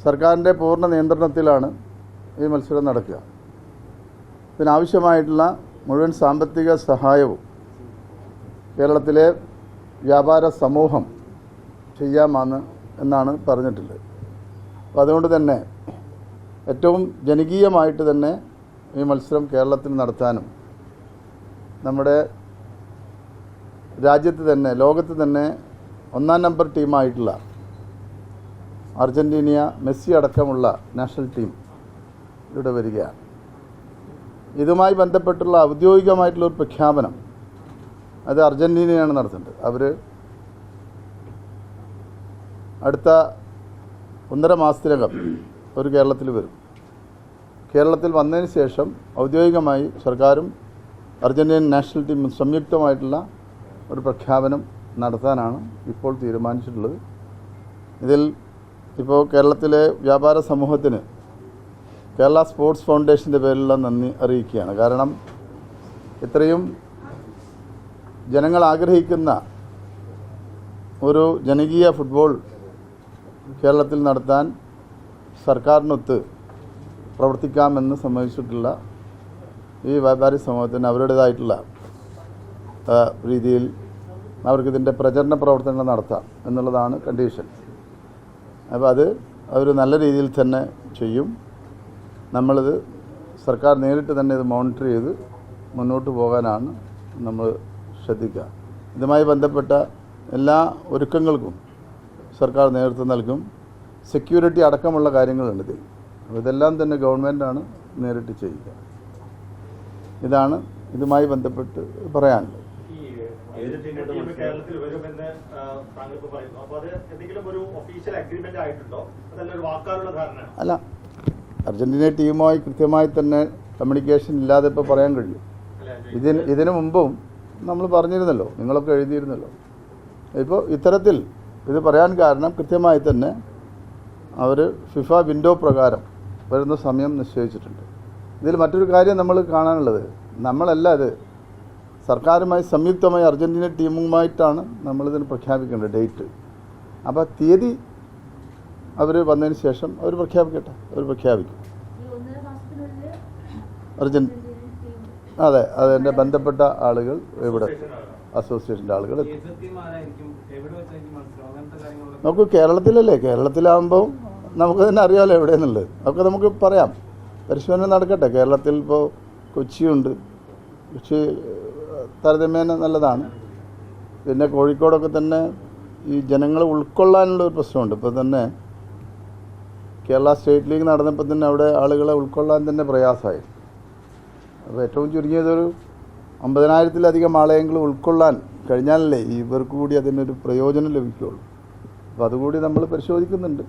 സർക്കാരിൻ്റെ പൂർണ്ണ നിയന്ത്രണത്തിലാണ് ഈ മത്സരം നടക്കുക. ഇതിനാവശ്യമായിട്ടുള്ള മുഴുവൻ സാമ്പത്തിക സഹായവും കേരളത്തിലെ വ്യാപാര സമൂഹം എന്നാണ് പറഞ്ഞിട്ടുള്ളത്. അപ്പോൾ അതുകൊണ്ട് തന്നെ ഏറ്റവും ജനകീയമായിട്ട് തന്നെ ഈ മത്സരം കേരളത്തിൽ നടത്താനും നമ്മുടെ രാജ്യത്ത് തന്നെ ലോകത്ത് തന്നെ ഒന്നാം നമ്പർ ടീമായിട്ടുള്ള അർജൻറ്റീന, മെസ്സി അടക്കമുള്ള നാഷണൽ ടീം ഇവിടെ വരികയാണ്. ഇതുമായി ബന്ധപ്പെട്ടുള്ള ഔദ്യോഗികമായിട്ടുള്ളൊരു പ്രഖ്യാപനം അത് അർജൻറ്റീനയാണ് നടത്തുന്നത്. അവർ അടുത്ത 1.5 മാസത്തിനകം ഒരു കേരളത്തിൽ വരും. കേരളത്തിൽ വന്നതിന് ശേഷം ഔദ്യോഗികമായി സർക്കാരും അർജൻറ്റീനൻ നാഷണൽ ടീമും സംയുക്തമായിട്ടുള്ള ഒരു പ്രഖ്യാപനം നടത്താനാണ് ഇപ്പോൾ തീരുമാനിച്ചിട്ടുള്ളത്. ഇതിൽ ഇപ്പോൾ കേരളത്തിലെ വ്യാപാര സമൂഹത്തിന് കേരള സ്പോർട്സ് ഫൗണ്ടേഷൻ്റെ പേരിലുള്ള നന്ദി അറിയിക്കുകയാണ്. കാരണം ഇത്രയും ജനങ്ങൾ ആഗ്രഹിക്കുന്ന ഒരു ജനകീയ ഫുട്ബോൾ കേരളത്തിൽ നടത്താൻ സർക്കാരിനൊത്ത് പ്രവർത്തിക്കാമെന്ന് സമ്മതിച്ചിട്ടുള്ള ഈ വ്യാപാരി സമൂഹത്തിന് അവരുടേതായിട്ടുള്ള രീതിയിൽ അവർക്കിതിൻ്റെ പ്രചരണ പ്രവർത്തനങ്ങൾ നടത്താം എന്നുള്ളതാണ് കണ്ടീഷൻ. അപ്പോൾ അത് അവർ നല്ല രീതിയിൽ തന്നെ ചെയ്യും. നമ്മളിത് സർക്കാർ നേരിട്ട് തന്നെ ഇത് മോണിറ്റർ ചെയ്ത് മുന്നോട്ട് പോകാനാണ് നമ്മൾ ശ്രദ്ധിക്കുക. ഇതുമായി ബന്ധപ്പെട്ട എല്ലാ ഒരുക്കങ്ങൾക്കും സർക്കാർ നേതൃത്വം നൽകും. സെക്യൂരിറ്റി അടക്കമുള്ള കാര്യങ്ങളുണ്ട് ഇതിൽ. അപ്പോൾ ഇതെല്ലാം തന്നെ ഗവൺമെൻറ്റാണ് നേരിട്ട് ചെയ്യുക. ഇതാണ് ഇതുമായി ബന്ധപ്പെട്ട് പറയാനുള്ളത്. അല്ല, അർജൻറ്റീന ടീമുമായി കൃത്യമായി തന്നെ കമ്മ്യൂണിക്കേഷൻ ഇല്ലാതെ ഇപ്പോൾ പറയാൻ കഴിയും. ഇതിനു മുമ്പും നമ്മൾ പറഞ്ഞിരുന്നല്ലോ, നിങ്ങളൊക്കെ എഴുതിയിരുന്നല്ലോ. ഇപ്പോൾ ഇത്തരത്തിൽ ഇത് പറയാൻ കാരണം കൃത്യമായി തന്നെ അവർ ഫിഫ വിൻഡോ പ്രകാരം വരുന്ന സമയം നിശ്ചയിച്ചിട്ടുണ്ട്. ഇതിൽ മറ്റൊരു കാര്യം നമ്മൾ കാണാനുള്ളത്, നമ്മളല്ല ഇത് സർക്കാരുമായി സംയുക്തമായി അർജൻറ്റീന ടീമുമായിട്ടാണ് നമ്മളിതിന് പ്രഖ്യാപിക്കേണ്ടത് ഡേറ്റ്. അപ്പോൾ തീയതി അവർ വന്നതിന് ശേഷം അവർ പ്രഖ്യാപിക്കട്ടെ, അവർ പ്രഖ്യാപിക്കും. അതെ, അതിൻ്റെ ബന്ധപ്പെട്ട ആളുകൾ ഇവിടെ അസോസിയേഷൻ്റെ ആളുകൾ എത്തും. നമുക്ക് കേരളത്തിലല്ലേ, കേരളത്തിലാകുമ്പോൾ നമുക്ക് തന്നെ അറിയാമല്ലോ എവിടെയെന്നുള്ളത്. അതൊക്കെ നമുക്ക് പറയാം. പരിശോധന നടക്കട്ടെ. കേരളത്തിൽ ഇപ്പോൾ കൊച്ചിയുണ്ട്. കൊച്ചി താരതമ്യേന നല്ലതാണ്. പിന്നെ കോഴിക്കോടൊക്കെ തന്നെ ഈ ജനങ്ങളെ ഉൾക്കൊള്ളാനുള്ള ഒരു പ്രശ്നമുണ്ട്. ഇപ്പോൾ തന്നെ കേരള സ്റ്റേറ്റ് ലീഗ് നടന്നപ്പോൾ തന്നെ അവിടെ ആളുകളെ ഉൾക്കൊള്ളാൻ തന്നെ പ്രയാസമായി. അപ്പോൾ ഏറ്റവും ചുരുങ്ങിയതൊരു 50,000-ലധികം ആളെയെങ്കിലും ഉൾക്കൊള്ളാൻ കഴിഞ്ഞാലല്ലേ ഇവർക്ക് കൂടി അതിനൊരു പ്രയോജനം ലഭിക്കുകയുള്ളൂ. അപ്പോൾ അതുകൂടി നമ്മൾ പരിശോധിക്കുന്നുണ്ട്.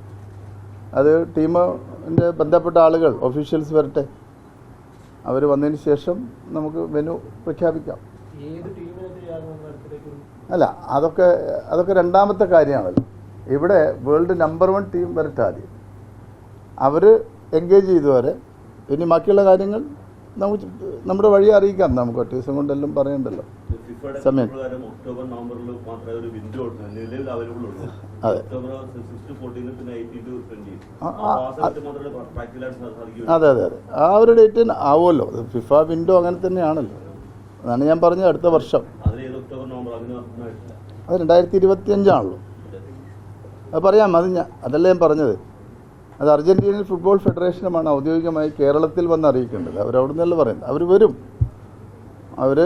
അത് ടീമിൻ്റെ ബന്ധപ്പെട്ട ആളുകൾ, ഒഫീഷ്യൽസ് വരട്ടെ. അവർ വന്നതിന് ശേഷം നമുക്ക് വെന്യൂ പ്രഖ്യാപിക്കാം. അല്ല, അതൊക്കെ രണ്ടാമത്തെ കാര്യമാണല്ലോ. ഇവിടെ വേൾഡ് നമ്പർ 1 ടീം വരട്ടെ ആദ്യം. അവർ എൻഗേജ് ചെയ്തുവരെ ഇനി ബാക്കിയുള്ള കാര്യങ്ങൾ നമുക്ക് നമ്മുടെ വഴി അറിയിക്കാം. നമുക്ക് ഒറ്റ ദിവസം കൊണ്ടെല്ലാം പറയണ്ടല്ലോ. സമയം അതെ അതെ അതെ ആ ഒരു ഡേറ്റ് ആവുമല്ലോ. ഫിഫ വിൻഡോ അങ്ങനെ തന്നെയാണല്ലോ. അതാണ് ഞാൻ പറഞ്ഞത്. അടുത്ത വർഷം അത് 2025 അത് പറയാം. അതല്ലേ ഞാൻ പറഞ്ഞത്. അത് അർജൻറ്റീനൻ ഫുട്ബോൾ ഫെഡറേഷനുമാണ് ഔദ്യോഗികമായി കേരളത്തിൽ വന്ന് അറിയിക്കേണ്ടത്. അവരവിടെ നിന്നല്ല പറയുന്നത്. അവർ വരും. അവർ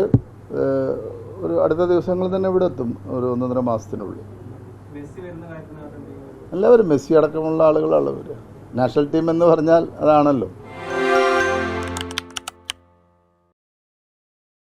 ഒരു അടുത്ത ദിവസങ്ങളിൽ തന്നെ ഇവിടെ എത്തും. ഒരു 1.5 മാസത്തിനുള്ളിൽ എല്ലാവരും മെസ്സി അടക്കമുള്ള ആളുകളാണ്. നാഷണൽ ടീം എന്ന് പറഞ്ഞാൽ അതാണല്ലോ.